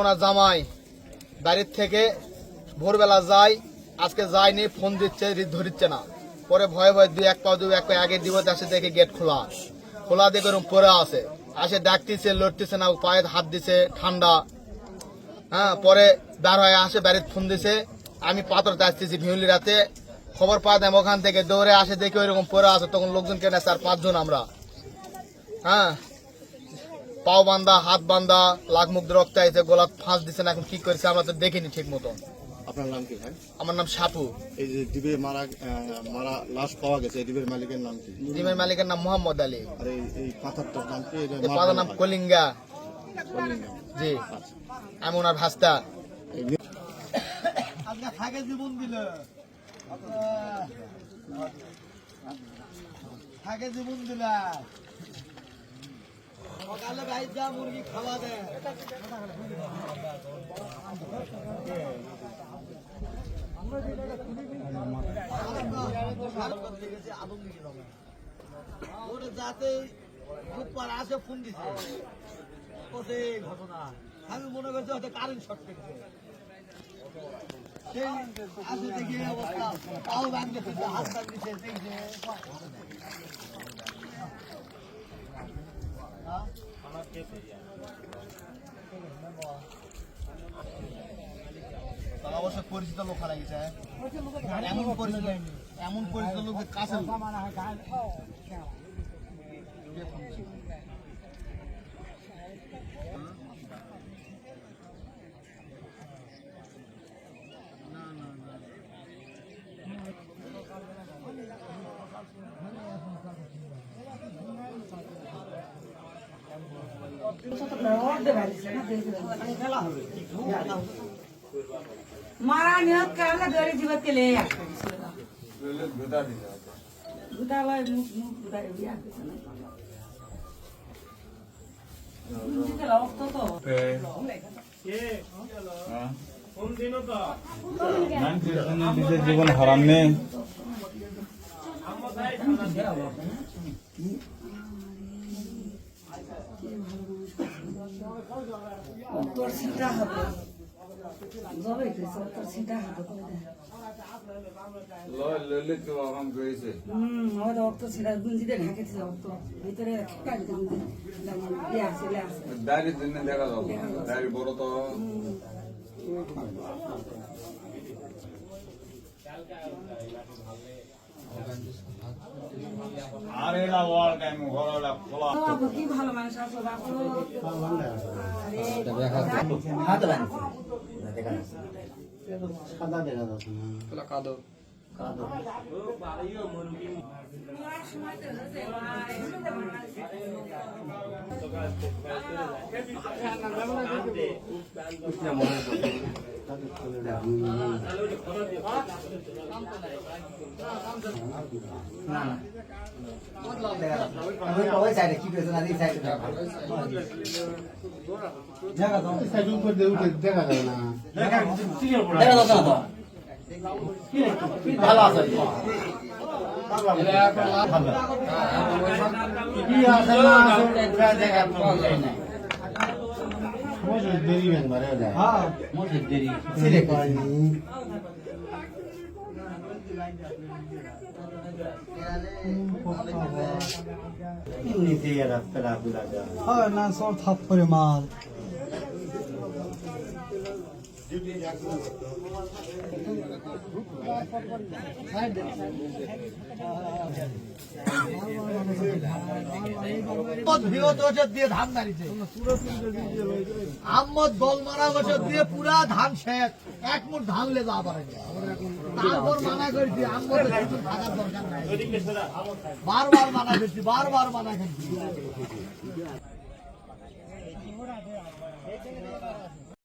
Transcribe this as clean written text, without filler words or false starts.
ওনার জামাই বাড়ির থেকে ভোরবেলা যায়, আজকে যায়নি, ফোন দিচ্ছে, ধরিচ্ছে না। পরে ভয়ে ভয়ে দুই এক পা আগে দিবতে আসে, দেখে গেট খোলা দেখে ওরকম পরে আসে ডাকতেছে, লড়তেছে না, পায়ে হাত দিছে, ঠান্ডা। হ্যাঁ, পরে দাঁড় হয়ে আসে, বাড়িতে ফোন দিছে, আমি পাথরতে আসতেছি ভিউলি রাতে, খবর পাওয়া দেয় ওখান থেকে দৌড়ে আসে, দেখে ওইরকম পরে আছে। তখন লোকজন কেনে 4-5 জন আমরা। হ্যাঁ, পাও বান্ধা, হাত বান্ধা, লাখ মুখ রক্ত আইছে, গোলা ফাঁস দিচ্ছে না। এখন কি করেছে আমরা তো দেখিনি ঠিক মতো। আপনার নাম কি ভাই? আমার নাম সাপু। এই যে দ্বীপে মারা লাশ পাওয়া গেছে, এই দ্বীপের মালিকের নাম কি? দ্বীপের মালিকের নাম মোহাম্মদ আলী। আর এই পাথরটার নাম কি? পাতার নাম কলিঙ্গা। জি, আমি ওনার ভাস্তা। জীবন দিল, জীবন দিলা সকালে ভাই যা মুরগি খাওয়া দেয়। যাতে আসে ফোন দিচ্ছে ঘটনা, আমি মনে করছি হয়তো কারেন্ট শর্ট করেছে। সেই আসে দেখি অবস্থা, পাও ভাঙতেছে, হাত ভাঙতেছে, দেখছে অবশ্য পরিচিত লোক হারা গেছে। এমন পরিচিত লোকের কাছে मारा नियत करला गरी जीवत के ले गुदा ला मुख गुदा बिया मुझे लॉक तो के কোন দিন তো জীবন হারাম নেই। তোর সিটা হবে যাবে কি তোর সিটা হবে ললে তো আরাম করেছে। আমাদের অত সিটা গুঞ্জিতে ঢাকেছে, অত ভিতরে কাজ গুঞ্জি লাগে আসে দাড়ি দিন দেখা যাবে, দাড়ি বড় তো আরে না ওয়াল টাইম ঘরলা খোলা তো কি ভালো মানুষ আছে বাপু। হাত বান সাদা দেখা যাচ্ছে না, তোলা কাদো কাদো কি করেছে না এই সাইডে দেখা দাও, সাইড উপর দিয়ে উঠে দেখা যায় না, দেখা দাও তো কি ভালো আছে কি আছে না দেখা পাওয়া যায় না। মোটে দেরি বেন মারে যায়। হ্যাঁ মোটে দেরি সিরে কইনি নিতে রাস্তা রাগুলা যা। হ্যাঁ না সব থাপ করে মাল দিয়ে ধান দাঁড়িয়েছে, আহমদ দল মারা বছর দিয়ে পুরা ধান শেষ, এক মুঠ ধান লে যাওয়া পারে। তারপর মানা করেছি আহমদ থাকার দরকার নাই, বারবার মানা করছি, বারবার মানা করছি।